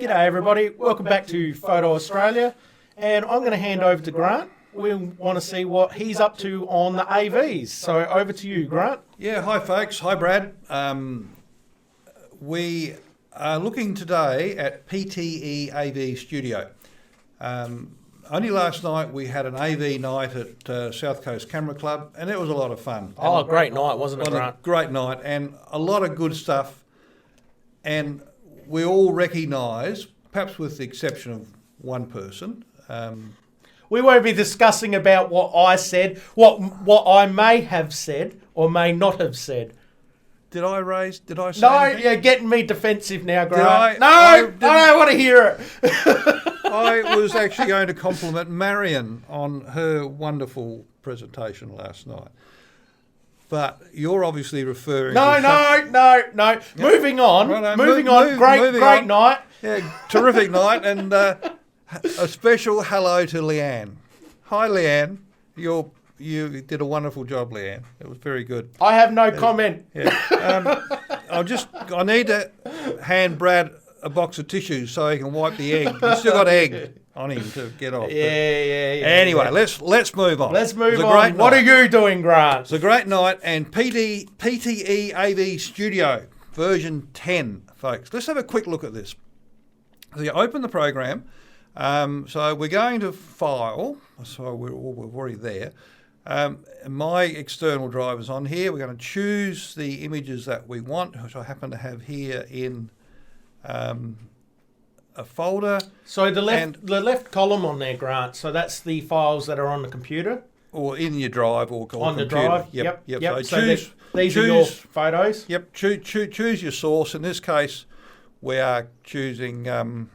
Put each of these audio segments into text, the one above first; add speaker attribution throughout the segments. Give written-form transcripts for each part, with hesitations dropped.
Speaker 1: G'day everybody, welcome back to Photo Australia, and I'm going to hand over to Grant. We want to see what he's up to on the AVs, so over to you, Grant.
Speaker 2: Yeah, hi folks, hi Brad. We are looking today at PTE AV Studio. Only last night we had an AV night at South Coast Camera Club, and it was a lot of fun.
Speaker 1: Oh, great night, wasn't it, Grant?
Speaker 2: Great night, and a lot of good stuff, and we all recognise, perhaps with the exception of one person.
Speaker 1: We won't be discussing about what I said, what I may have said or may not have said.
Speaker 2: Did I say
Speaker 1: No,
Speaker 2: anything?
Speaker 1: you're getting me defensive now, Grant.
Speaker 2: I
Speaker 1: I don't want to hear it.
Speaker 2: I was actually going to compliment Marion on her wonderful presentation last night. But you're obviously referring
Speaker 1: No.
Speaker 2: Yep.
Speaker 1: Moving on.
Speaker 2: Righto,
Speaker 1: Moving on. Great night.
Speaker 2: Yeah, terrific night, and a special hello to Leanne. Hi, Leanne. You did a wonderful job, Leanne. It was very good.
Speaker 1: I have no comment.
Speaker 2: Yeah. I need to hand Brad a box of tissues so he can wipe the egg. He's still got egg on him to get off.
Speaker 1: Yeah.
Speaker 2: Anyway, let's move on.
Speaker 1: Let's move
Speaker 2: It's a
Speaker 1: on.
Speaker 2: great
Speaker 1: What
Speaker 2: night.
Speaker 1: are you doing, Grant?
Speaker 2: It's a great night, and PTE AV Studio version 10, folks. Let's have a quick look at this. So you open the program. So we're going to File. So we're already there. My external drive is on here. We're going to choose the images that we want, which I happen to have here in a folder.
Speaker 1: So the left column on there, Grant. So that's the files that are on the computer.
Speaker 2: Or in your drive or
Speaker 1: On the
Speaker 2: computer.
Speaker 1: drive.
Speaker 2: Yep.
Speaker 1: So these are your photos.
Speaker 2: Yep. Choose your source. In this case, we are choosing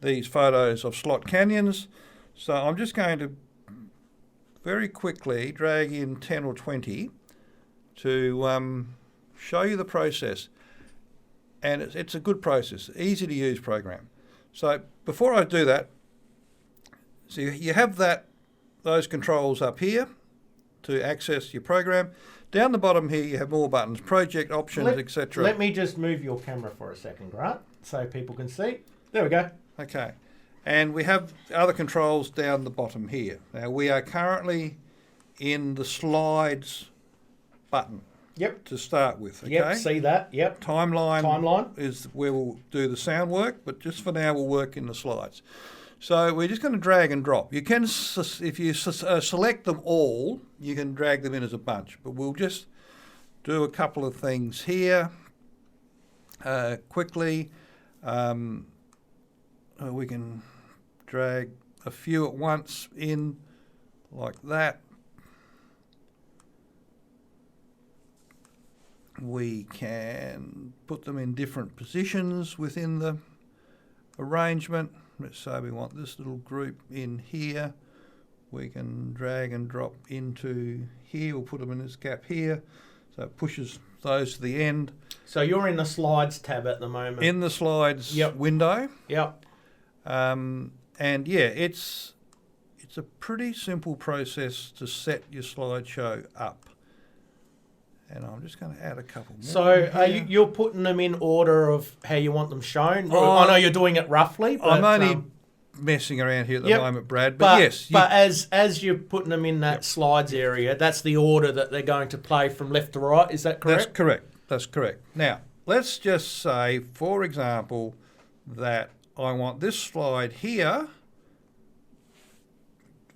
Speaker 2: these photos of slot canyons. So I'm just going to very quickly drag in 10 or 20 to show you the process. And it's a good process, easy to use program. So before I do that, so you have those controls up here to access your program. Down the bottom here you have more buttons, project, options, etc.
Speaker 1: Let me just move your camera for a second, Grant, so people can see. There we go.
Speaker 2: Okay. And we have other controls down the bottom here. Now we are currently in the slides button.
Speaker 1: Yep.
Speaker 2: To start with, okay?
Speaker 1: Yep, see that, yep.
Speaker 2: Timeline is where we'll do the sound work, but just for now we'll work in the slides. So we're just going to drag and drop. You can, if you select them all, you can drag them in as a bunch, but we'll just do a couple of things here quickly. We can drag a few at once in like that. We can put them in different positions within the arrangement. Let's say we want this little group in here. We can drag and drop into here. We'll put them in this gap here. So it pushes those to the end.
Speaker 1: So you're in the slides tab at the moment.
Speaker 2: In the slides window.
Speaker 1: Yep.
Speaker 2: And yeah, it's a pretty simple process to set your slideshow up. And I'm just going to add a couple more.
Speaker 1: So you're putting them in order of how you want them shown? I know you're doing it roughly. But,
Speaker 2: I'm only messing around here at the moment, Brad. But yes.
Speaker 1: But as you're putting them in that slides area, that's the order that they're going to play from left to right. Is that correct?
Speaker 2: That's correct. Now, let's just say, for example, that I want this slide here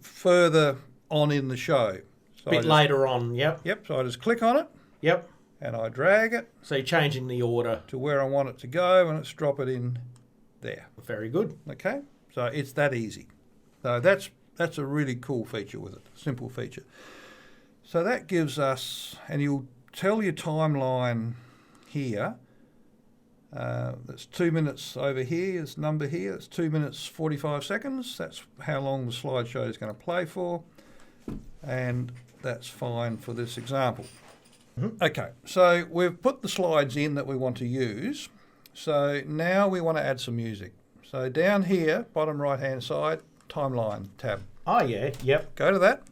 Speaker 2: further on in the show. So
Speaker 1: Later on, yep.
Speaker 2: Yep, so I just click on it.
Speaker 1: Yep.
Speaker 2: And I drag it.
Speaker 1: So you're changing the order.
Speaker 2: To where I want it to go, and let's drop it in there.
Speaker 1: Very good.
Speaker 2: Okay, so it's that easy. So that's a really cool feature with it, simple feature. So that gives us, and you'll tell your timeline here. That's 2 minutes over here, this number here, it's 2 minutes 45 seconds. That's how long the slideshow is going to play for. And that's fine for this example. Mm-hmm. Okay, so we've put the slides in that we want to use. So now we want to add some music. So down here, bottom right-hand side, timeline tab.
Speaker 1: Oh, yeah, yep.
Speaker 2: Go to that.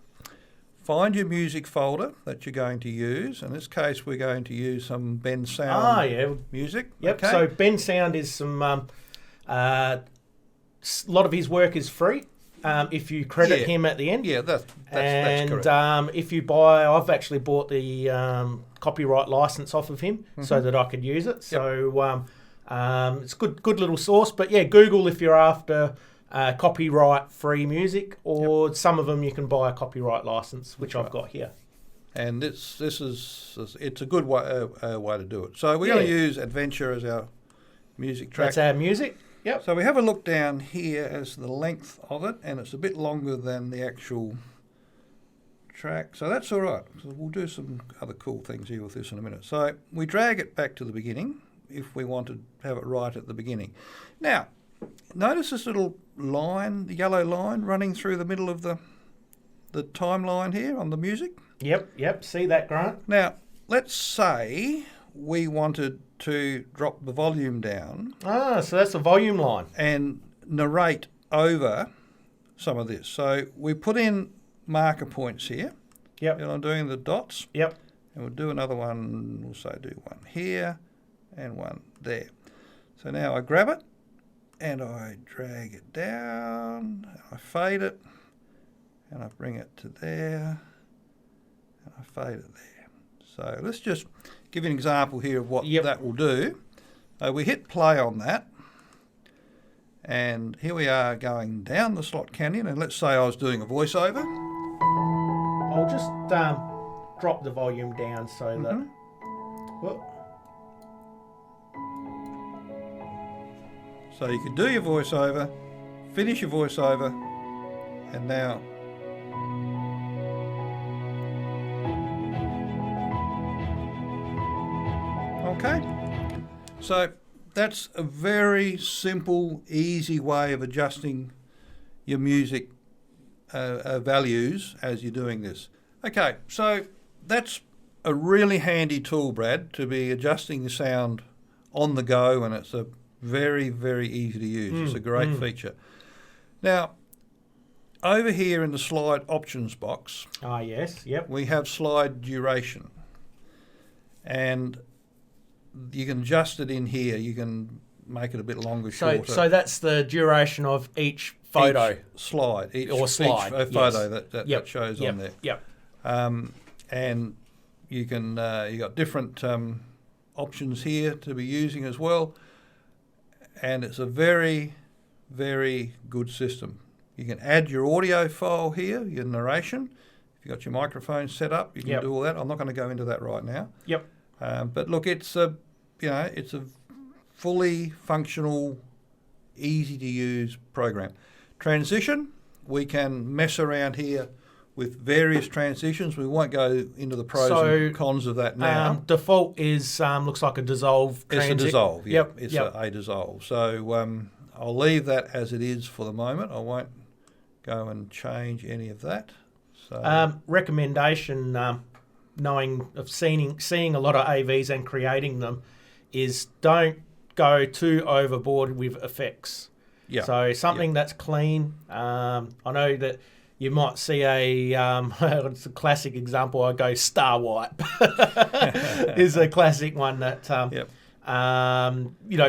Speaker 2: Find your music folder that you're going to use. In this case, we're going to use some Ben Sound music.
Speaker 1: Yep,
Speaker 2: okay.
Speaker 1: so Ben Sound is some A lot of his work is free if you credit him at the end.
Speaker 2: Yeah, that's
Speaker 1: and
Speaker 2: correct.
Speaker 1: If you buy, I've actually bought the copyright license off of him so that I could use it. So it's good little source. But yeah, Google if you're after copyright free music, or some of them you can buy a copyright license, which I've got here.
Speaker 2: And it's a good way to do it. So we're going to use Adventure as our music track.
Speaker 1: That's our music. Yep.
Speaker 2: So we have a look down here as the length of it, and it's a bit longer than the actual track. So that's all right. So we'll do some other cool things here with this in a minute. So we drag it back to the beginning if we want to have it right at the beginning. Now, notice this little line, the yellow line running through the middle of the timeline here on the music.
Speaker 1: Yep. See that, Grant?
Speaker 2: Now, let's say we wanted to drop the volume down.
Speaker 1: So that's the volume line.
Speaker 2: And narrate over some of this. So we put in marker points here.
Speaker 1: Yep.
Speaker 2: And I'm doing the dots.
Speaker 1: Yep.
Speaker 2: And we'll do another one, we'll say do one here and one there. So now I grab it and I drag it down, and I fade it, and I bring it to there, and I fade it there. So let's just give you an example here of what that will do. We hit play on that, and here we are going down the slot canyon, and let's say I was doing a voiceover.
Speaker 1: I'll just drop the volume down so that... Well,
Speaker 2: so you can do your voiceover, finish your voiceover, and now... Okay, so that's a very simple, easy way of adjusting your music values as you're doing this. Okay, so that's a really handy tool, Brad, to be adjusting the sound on the go, and it's a very, very easy to use. It's a great feature. Now, over here in the slide options box, we have slide duration, and you can adjust it in here. You can make it a bit longer, shorter.
Speaker 1: So that's the duration of each photo.
Speaker 2: Each slide. Each photo that shows on there.
Speaker 1: Yep.
Speaker 2: And you can you got different options here to be using as well. And it's a very, very good system. You can add your audio file here, your narration. If you've got your microphone set up, you can do all that. I'm not going to go into that right now.
Speaker 1: Yep.
Speaker 2: But look, it's a fully functional, easy to use program. Transition, we can mess around here with various transitions. We won't go into the pros and cons of that now.
Speaker 1: Default is looks like a dissolve.
Speaker 2: It's a dissolve. Yeah. It's a dissolve. So I'll leave that as it is for the moment. I won't go and change any of that. So
Speaker 1: recommendation, knowing of seeing a lot of AVs and creating them, is don't go too overboard with effects. Yeah. So something that's clean. I know that you might see it's a classic example. I go star wipe is a classic one that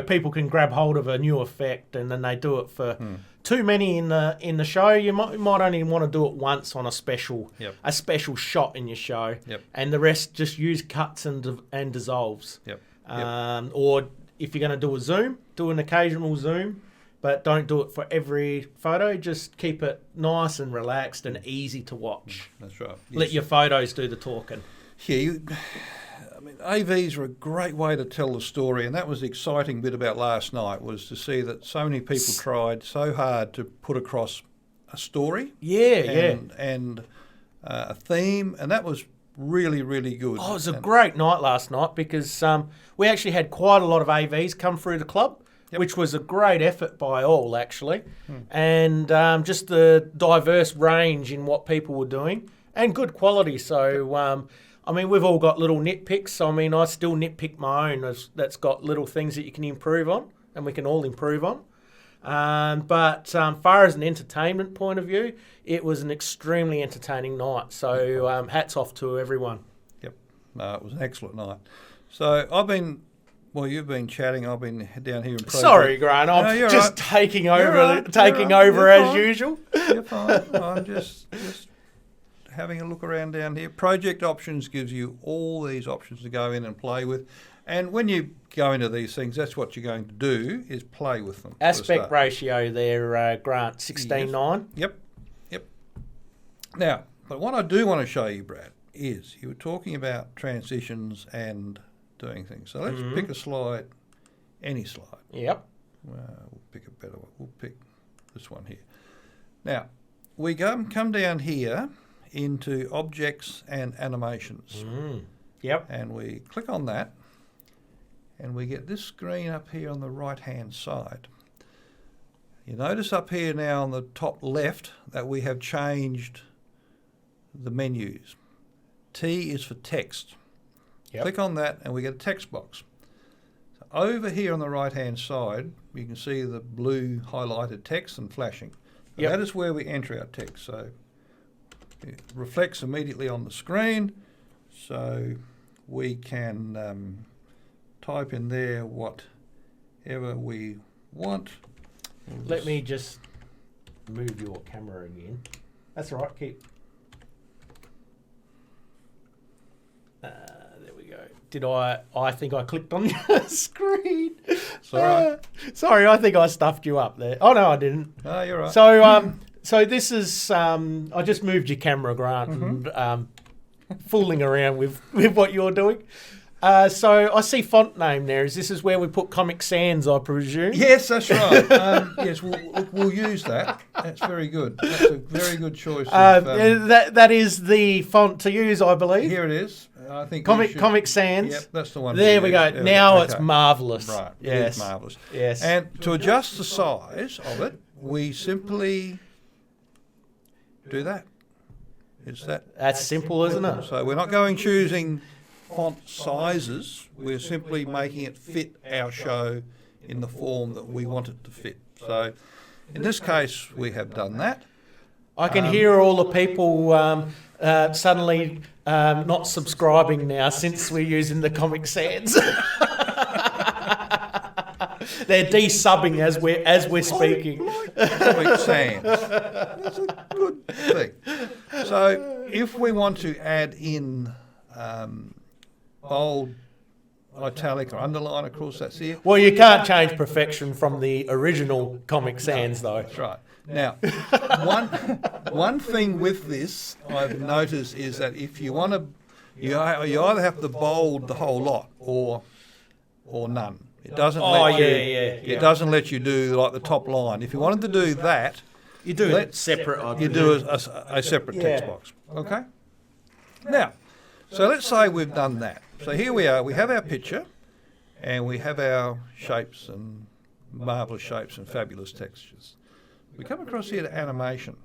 Speaker 1: people can grab hold of a new effect and then they do it for too many in the show. You might only want to do it once on a special shot in your show, and the rest just use cuts and dissolves. Or if you're going to do a zoom, do an occasional zoom. But don't do it for every photo. Just keep it nice and relaxed and easy to watch.
Speaker 2: That's right. Yes.
Speaker 1: Let your photos do the talking.
Speaker 2: Yeah, AVs are a great way to tell the story, and that was the exciting bit about last night, was to see that so many people tried so hard to put across a story. And a theme, and that was really, really good.
Speaker 1: Oh, it was a great night last night because we actually had quite a lot of AVs come through the club. Which was a great effort by all, actually. And just the diverse range in what people were doing and good quality. So, we've all got little nitpicks. I still nitpick my own. That's got little things that you can improve on and we can all improve on. But far as an entertainment point of view, it was an extremely entertaining night. So, hats off to everyone.
Speaker 2: Yep. No, it was an excellent night. So, I've been Well, you've been chatting. I've been down here in project.
Speaker 1: Sorry, Grant. I'm
Speaker 2: you're
Speaker 1: just
Speaker 2: right.
Speaker 1: taking over,
Speaker 2: You're right. You're
Speaker 1: as
Speaker 2: fine.
Speaker 1: usual.
Speaker 2: You're fine. I'm just having a look around down here. Project options gives you all these options to go in and play with. And when you go into these things, that's what you're going to do, is play with them.
Speaker 1: Aspect ratio there, Grant, 16:9.
Speaker 2: Yep. Now, but what I do want to show you, Brad, is you were talking about transitions and doing things. So let's pick a slide, any slide.
Speaker 1: Yep.
Speaker 2: We'll pick a better one. We'll pick this one here. Now, we come down here into objects and animations.
Speaker 1: Yep.
Speaker 2: And we click on that, and we get this screen up here on the right-hand side. You notice up here now on the top left that we have changed the menus. T is for text.
Speaker 1: Yep.
Speaker 2: Click on that and we get a text box. So over here on the right-hand side, you can see the blue highlighted text and flashing. So
Speaker 1: Yep.
Speaker 2: that is where we enter our text. So it reflects immediately on the screen. So we can type in there whatever we want.
Speaker 1: Let me just move your camera again. That's all right. Keep. There we go. Did I think I clicked on your screen.
Speaker 2: Sorry.
Speaker 1: Sorry, I think I stuffed you up there. Oh, no, I didn't.
Speaker 2: Oh, you're right.
Speaker 1: So this is, I just moved your camera, Grant, and fooling around with what you're doing. So I see font name there. This is where we put Comic Sans, I presume?
Speaker 2: Yes, that's right. Yes, we'll use that. That's very good. That's a very good choice.
Speaker 1: That is the font to use, I believe.
Speaker 2: Here it is. I think
Speaker 1: Comic Sans.
Speaker 2: Yep, that's the one.
Speaker 1: There we go.
Speaker 2: There
Speaker 1: Now
Speaker 2: okay.
Speaker 1: it's marvellous.
Speaker 2: Right.
Speaker 1: Yes.
Speaker 2: It is marvellous.
Speaker 1: Yes.
Speaker 2: And to adjust the size of it, we simply do that. It's that.
Speaker 1: That's simple, isn't it?
Speaker 2: So we're not going choosing font sizes. We're simply making it fit our show in the form that we want it to fit. So in this case, we have done that.
Speaker 1: I can hear all the people suddenly not subscribing now since we're using the Comic Sans. They're desubbing as we're speaking.
Speaker 2: Comic Sans. That's a good thing. So if we want to add in bold, italic or underline, of course that's here.
Speaker 1: Well, you can't change perfection from the original Comic Sans, though.
Speaker 2: That's right. Now, one thing with this I've noticed is that if you want to, you either have to bold the whole lot or none. It doesn't. It doesn't let you do like the top line. If you wanted to do that,
Speaker 1: You do it separate.
Speaker 2: you do a separate text box. Okay. Now, so let's say we've done that. So here we are. We have our picture, and we have our shapes and marvellous shapes and fabulous textures. We come across here to animation,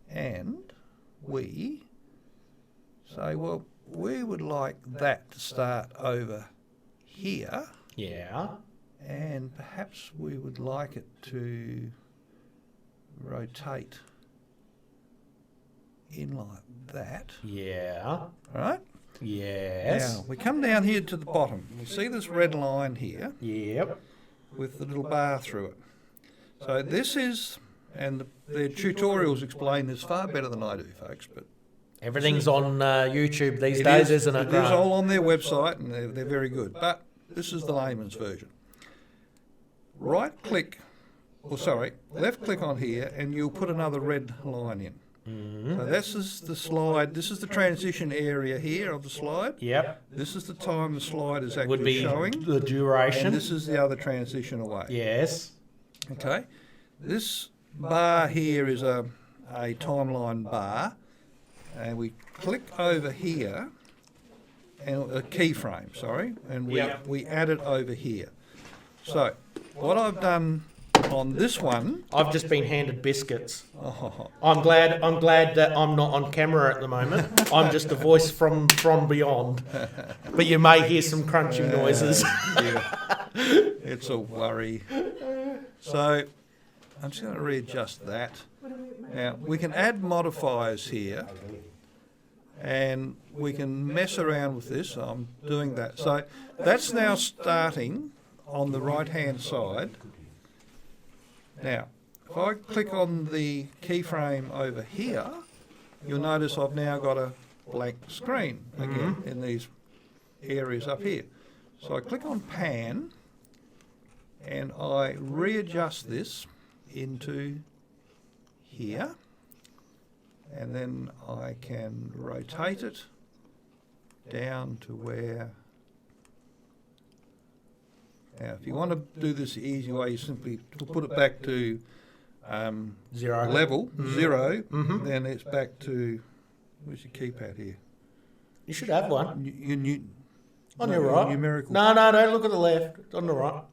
Speaker 2: and we say, well, we would like that to start over here,
Speaker 1: Yeah.
Speaker 2: and perhaps we would like it to rotate in like that.
Speaker 1: Yeah.
Speaker 2: All right?
Speaker 1: Yes.
Speaker 2: Now, we come down here to the bottom. We see this red line here
Speaker 1: Yep.
Speaker 2: with the little bar through it. So this is, and the tutorials explain this far better than I do, folks, but
Speaker 1: Everything's on YouTube these days, isn't it?
Speaker 2: It is all on their website, and they're very good. But this is the layman's version. Left click on here, and you'll put another red line in.
Speaker 1: Mm-hmm.
Speaker 2: So this is the slide. This is the transition area here of the slide.
Speaker 1: Yep.
Speaker 2: This is the time the slide is
Speaker 1: Would
Speaker 2: actually
Speaker 1: be
Speaker 2: showing.
Speaker 1: the duration.
Speaker 2: And this is the other transition away.
Speaker 1: Yes.
Speaker 2: Okay. This bar here is a timeline bar, and we click over here, and a keyframe, sorry, and we add it over here. So what I've done on this one,
Speaker 1: I've just been handed biscuits. I'm glad that I'm not on camera at the moment. I'm just a voice from beyond. But you may hear some crunching noises.
Speaker 2: Yeah. It's a worry. So I'm just going to readjust that. Now we can add modifiers here, and we can mess around with this. I'm doing that. So that's now starting on the right-hand side. Now, if I click on the keyframe over here, you'll notice I've now got a blank screen again in these areas up here. So I click on pan and I readjust this into here, and then I can rotate it down to where. Now if you want to do this the easy way, you simply put it back to
Speaker 1: Zero.
Speaker 2: level, zero, then it's back to, where's your keypad here?
Speaker 1: You should have one. On your right.
Speaker 2: Numerical.
Speaker 1: No, don't look at the left. It's on the right.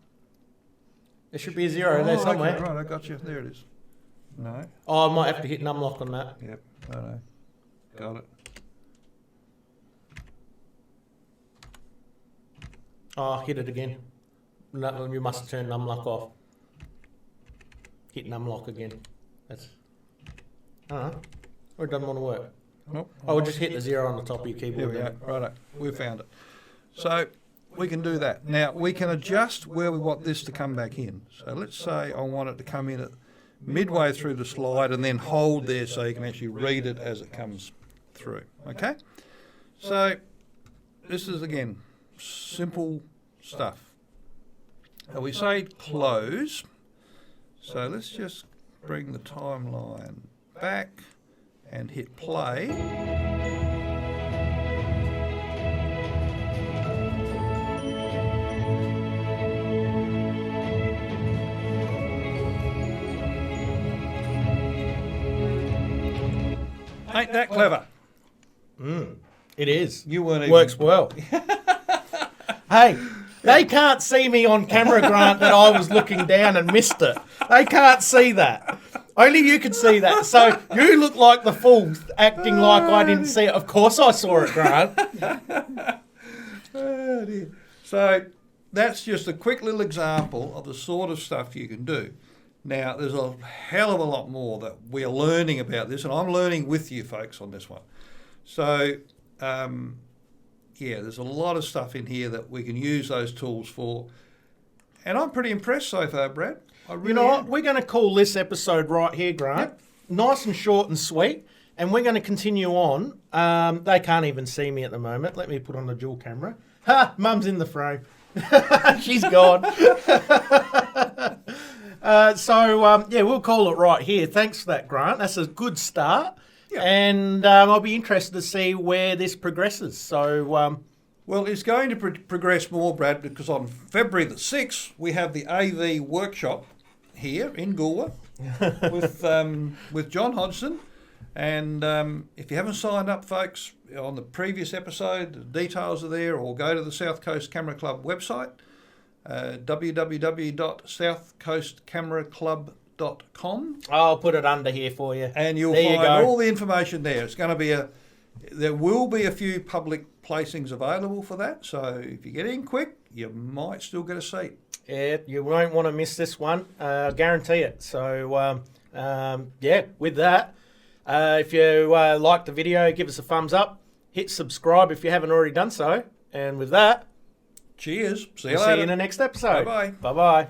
Speaker 1: There should be a zero there somewhere.
Speaker 2: Okay, right, I got you. There it is. No.
Speaker 1: Oh, I might have to hit numlock on that.
Speaker 2: Yep. I know. Got it.
Speaker 1: Oh, hit it again. No, you must have turned numlock off. Hit numlock again. That's. I don't know. Or it doesn't want to work.
Speaker 2: Nope.
Speaker 1: Oh, we'll just hit the zero on the top of your keyboard.
Speaker 2: There we go. Righto. We found it. So we can do that. Now we can adjust where we want this to come back in. So let's say I want it to come in at midway through the slide and then hold there so you can actually read it as it comes through. Okay? So this is, again, simple stuff. Now we say close. So let's just bring the timeline back and hit play. Ain't that clever?
Speaker 1: It is.
Speaker 2: You weren't even...
Speaker 1: Works well. Hey, they can't see me on camera, Grant, that I was looking down and missed it. They can't see that. Only you can see that. So you look like the fool acting like I didn't see it. Of course I saw it, Grant.
Speaker 2: Oh, dear. So that's just a quick little example of the sort of stuff you can do. Now, there's a hell of a lot more that we're learning about this, and I'm learning with you folks on this one. So, yeah, there's a lot of stuff in here that we can use those tools for. And I'm pretty impressed so far, Brad. I really
Speaker 1: You know what?
Speaker 2: am.
Speaker 1: We're going to call this episode right here, Grant.
Speaker 2: Yep.
Speaker 1: Nice and short and sweet. And we're going to continue on. They can't even see me at the moment. Let me put on the dual camera. Ha! Mum's in the frame. She's gone. Yeah, we'll call it right here. Thanks for that, Grant. That's a good start.
Speaker 2: Yeah.
Speaker 1: And I'll be interested to see where this progresses. So,
Speaker 2: Well, it's going to progress more, Brad, because on February the 6th, we have the AV workshop here in Goolwa with John Hodgson. And if you haven't signed up, folks, on the previous episode, the details are there, or go to the South Coast Camera Club website, www.southcoastcameraclub.com.
Speaker 1: I'll put it under here for you.
Speaker 2: And you'll
Speaker 1: There you
Speaker 2: find
Speaker 1: go.
Speaker 2: all the information there. It's going to be there will be a few public placings available for that. So if you get in quick, you might still get a seat.
Speaker 1: Yeah, you won't want to miss this one. Guarantee it. So, yeah, with that, if you like the video, give us a thumbs up. Hit subscribe if you haven't already done so. And with that,
Speaker 2: Cheers. See you
Speaker 1: we'll
Speaker 2: later.
Speaker 1: see you in the next episode.
Speaker 2: Bye-bye.
Speaker 1: Bye-bye.